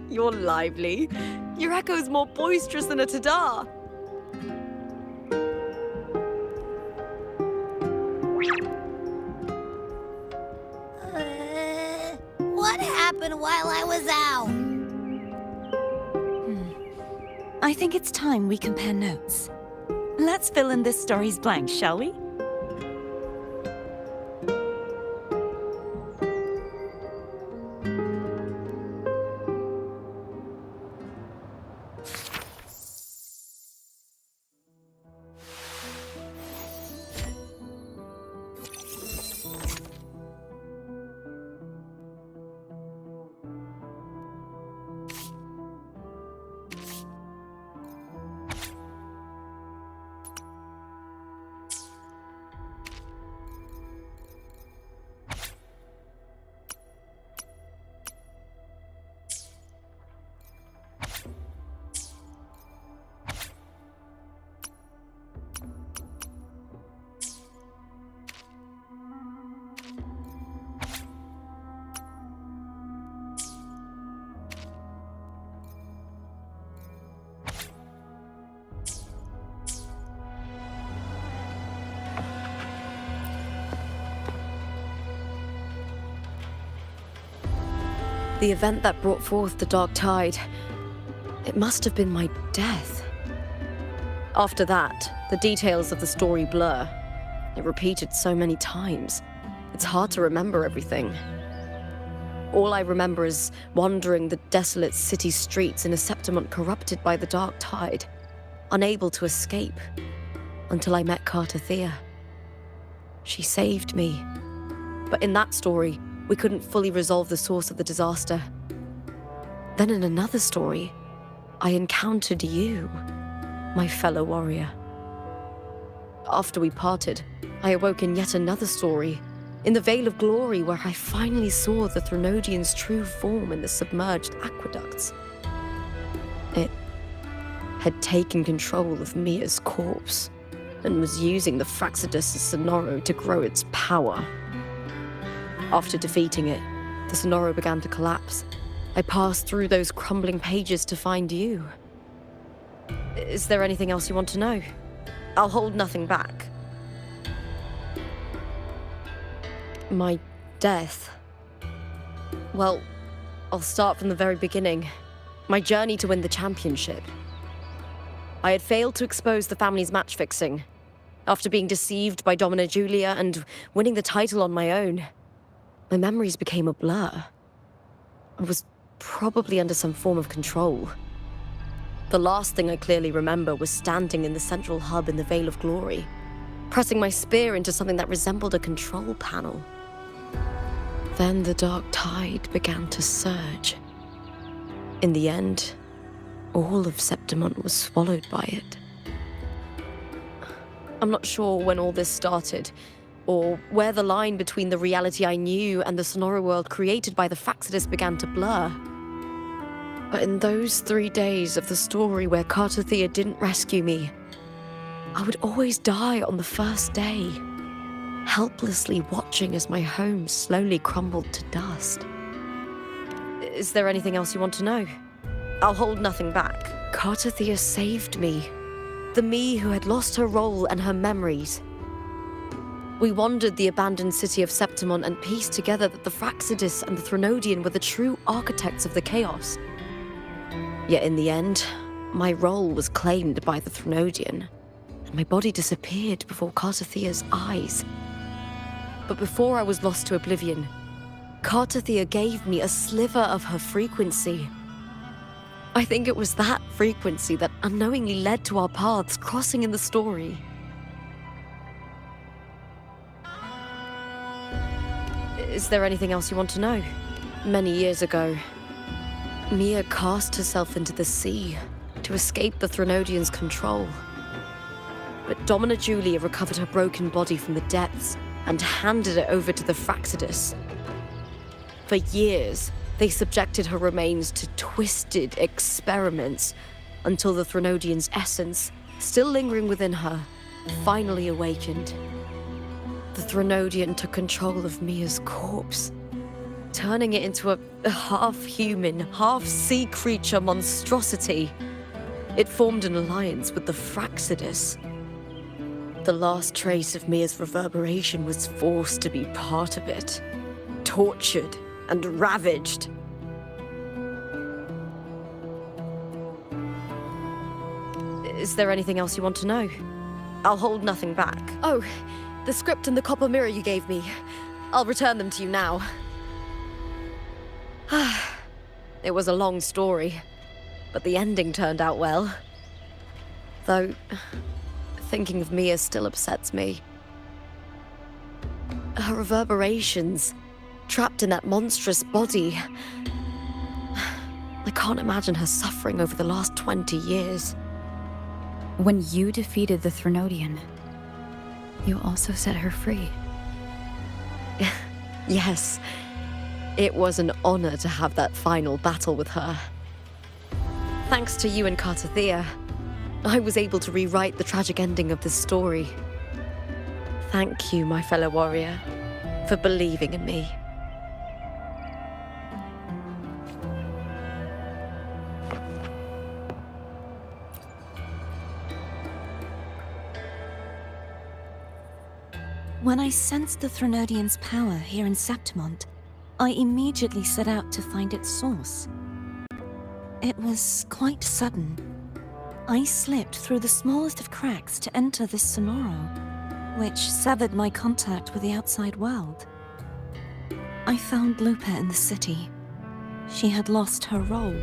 You're lively. Your echo's more boisterous than a Tadar. What happened while I was out? I think it's time we compare notes. Let's fill in this story's blanks, shall we? The event that brought forth the Dark Tide, it must have been my death. After that, the details of the story blur. It repeated so many times. It's hard to remember everything. All I remember is wandering the desolate city streets in a Septimont corrupted by the Dark Tide, unable to escape, until I met Carthea. She saved me. But in that story, we couldn't fully resolve the source of the disaster. Then in another story, I encountered you, my fellow warrior. After we parted, I awoke in yet another story, in the Vale of Glory, where I finally saw the Threnodian's true form in the submerged aqueducts. It had taken control of Mia's corpse, and was using the Fraxidus' Sonoro to grow its power. After defeating it, the Sonoro began to collapse. I passed through those crumbling pages to find you. Is there anything else you want to know? I'll hold nothing back. My death. Well, I'll start from the very beginning. My journey to win the championship. I had failed to expose the family's match fixing. After being deceived by Domina Julia and winning the title on my own, my memories became a blur. I was probably under some form of control. The last thing I clearly remember was standing in the central hub in the Vale of Glory, pressing my spear into something that resembled a control panel. Then the Dark Tide began to surge. In the end, all of Septimont was swallowed by it. I'm not sure when all this started, or where the line between the reality I knew and the Sonoro world created by the Fraxidus began to blur. But in those 3 days of the story where Cartathea didn't rescue me, I would always die on the first day, helplessly watching as my home slowly crumbled to dust. Is there anything else you want to know? I'll hold nothing back. Cartathea saved me. The me who had lost her role and her memories. We wandered the abandoned city of Septimon and pieced together that the Fraxidus and the Threnodian were the true architects of the chaos. Yet in the end, my role was claimed by the Threnodian, and my body disappeared before Cartathea's eyes. But before I was lost to oblivion, Cartathea gave me a sliver of her frequency. I think it was that frequency that unknowingly led to our paths crossing in the story. Is there anything else you want to know? Many years ago, Mia cast herself into the sea to escape the Threnodian's control. But Domina Julia recovered her broken body from the depths and handed it over to the Fraxidus. For years, they subjected her remains to twisted experiments until the Threnodian's essence, still lingering within her, finally awakened. The Threnodian took control of Mia's corpse, turning it into a half-human, half-sea creature monstrosity. It formed an alliance with the Fraxidus. The last trace of Mia's reverberation was forced to be part of it, tortured and ravaged. Is there anything else you want to know? I'll hold nothing back. Oh, the script and the copper mirror you gave me. I'll return them to you now. It was a long story, but the ending turned out well. Though, thinking of Mia still upsets me. Her reverberations, trapped in that monstrous body. I can't imagine her suffering over the last 20 years. When you defeated the Threnodian, you also set her free. Yes, it was an honor to have that final battle with her. Thanks to you and Cartathea, I was able to rewrite the tragic ending of this story. Thank you, my fellow warrior, for believing in me. When I sensed the Threnodian's power here in Septimont, I immediately set out to find its source. It was quite sudden. I slipped through the smallest of cracks to enter this Sonoro, which severed my contact with the outside world. I found Lupa in the city. She had lost her role.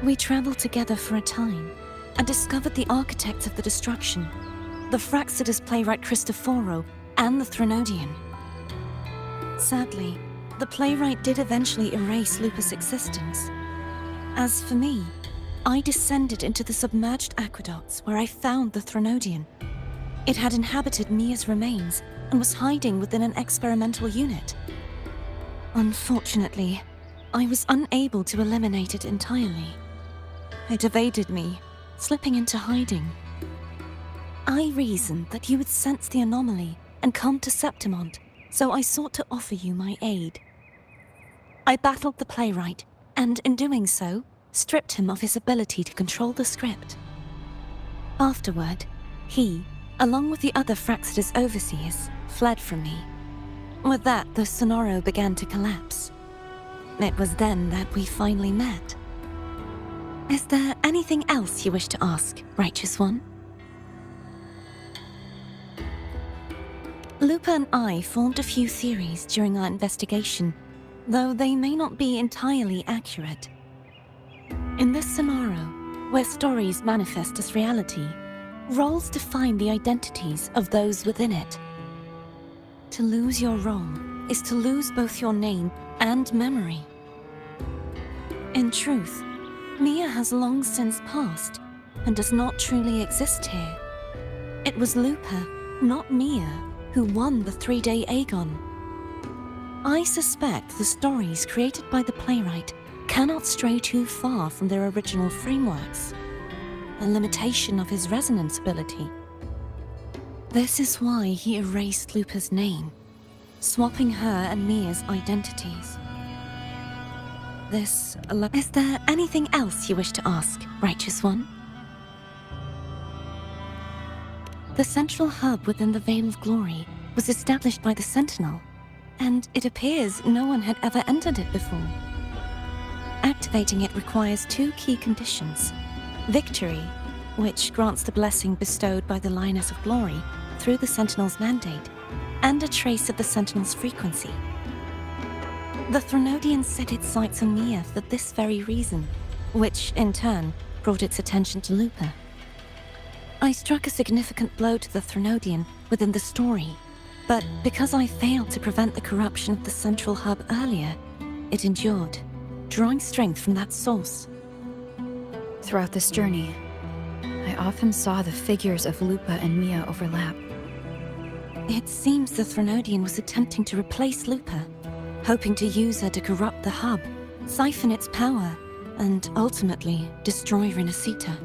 We traveled together for a time and discovered the architects of the destruction, the Fraxidus playwright Cristoforo and the Threnodian. Sadly, the playwright did eventually erase Lupa's existence. As for me, I descended into the submerged aqueducts where I found the Threnodian. It had inhabited Mia's remains and was hiding within an experimental unit. Unfortunately, I was unable to eliminate it entirely. It evaded me, slipping into hiding. I reasoned that you would sense the anomaly and come to Septimont, so I sought to offer you my aid. I battled the playwright, and in doing so, stripped him of his ability to control the script. Afterward, he, along with the other Fraxidus overseers, fled from me. With that, the Sonoro began to collapse. It was then that we finally met. Is there anything else you wish to ask, Righteous One? Lupa and I formed a few theories during our investigation, though they may not be entirely accurate. In this Sonoro, where stories manifest as reality, roles define the identities of those within it. To lose your role is to lose both your name and memory. In truth, Mia has long since passed and does not truly exist here. It was Lupa, not Mia, who won the 3-day Aegon. I suspect the stories created by the playwright cannot stray too far from their original frameworks, a limitation of his resonance ability. This is why he erased Lupa's name, swapping her and Mia's identities. Is there anything else you wish to ask, Righteous One? The central hub within the Veil of Glory was established by the Sentinel, and it appears no one had ever entered it before. Activating it requires two key conditions: victory, which grants the blessing bestowed by the Lioness of Glory through the Sentinel's mandate, and a trace of the Sentinel's frequency. The Threnodian set its sights on Mia for this very reason, which, in turn, brought its attention to Lupa. I struck a significant blow to the Threnodian within the story, but because I failed to prevent the corruption of the central hub earlier, it endured, drawing strength from that source. Throughout this journey, I often saw the figures of Lupa and Mia overlap. It seems the Threnodian was attempting to replace Lupa, hoping to use her to corrupt the hub, siphon its power, and ultimately destroy Renacita.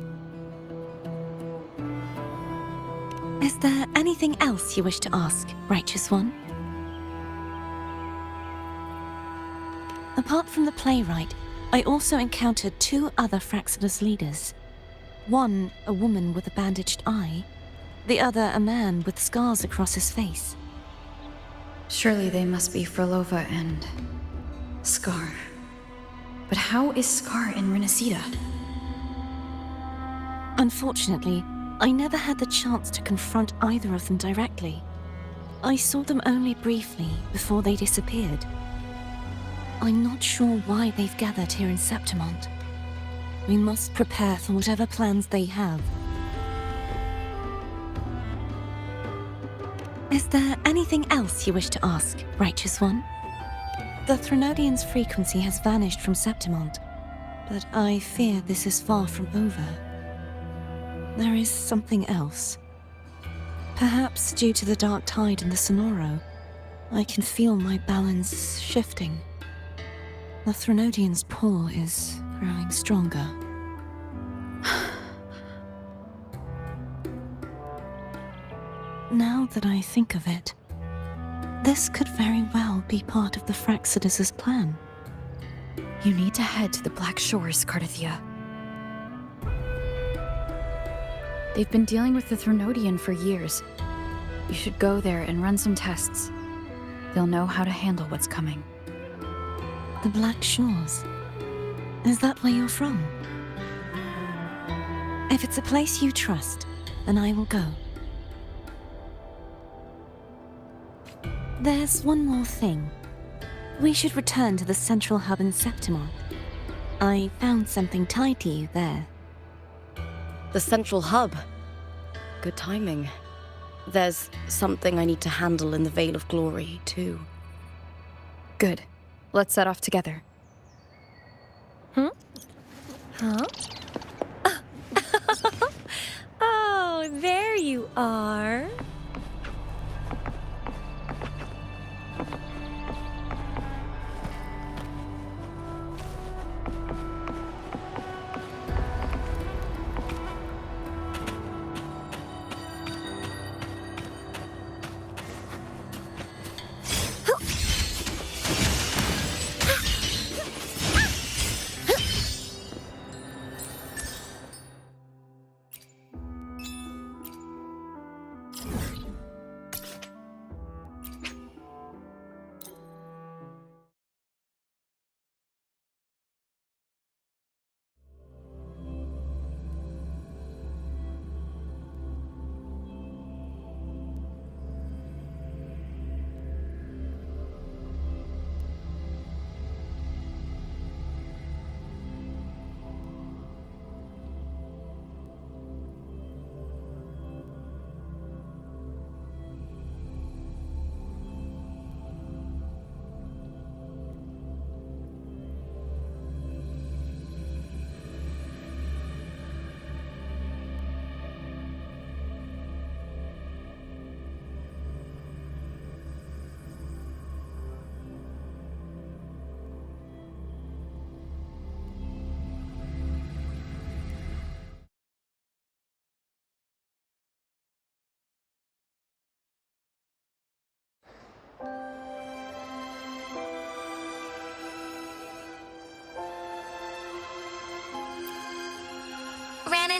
Is there anything else you wish to ask, Righteous One? Apart from the playwright, I also encountered two other Fraxidus leaders. One, a woman with a bandaged eye, the other a man with scars across his face. Surely they must be Frolova and Scar. But how is Scar in Renacita? Unfortunately, I never had the chance to confront either of them directly. I saw them only briefly before they disappeared. I'm not sure why they've gathered here in Septimont. We must prepare for whatever plans they have. Is there anything else you wish to ask, Righteous One? The Threnodian's frequency has vanished from Septimont, but I fear this is far from over. There is something else. Perhaps due to the dark tide in the Sonoro, I can feel my balance shifting. The Threnodian's pull is growing stronger. Now that I think of it, this could very well be part of the Fraxidus' plan. You need to head to the Black Shores, Cardathia. They've been dealing with the Threnodian for years. You should go there and run some tests. They'll know how to handle what's coming. The Black Shores? Is that where you're from? If it's a place you trust, then I will go. There's one more thing. We should return to the central hub in Septimont. I found something tied to you there. The central hub. Good timing. There's something I need to handle in the Veil of Glory, too. Good. Let's set off together. Huh? Oh, there you are.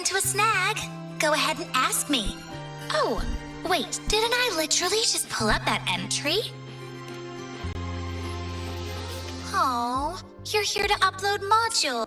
into a snag, go ahead and ask me. Oh, wait, didn't I literally just pull up that entry? Oh, you're here to upload module.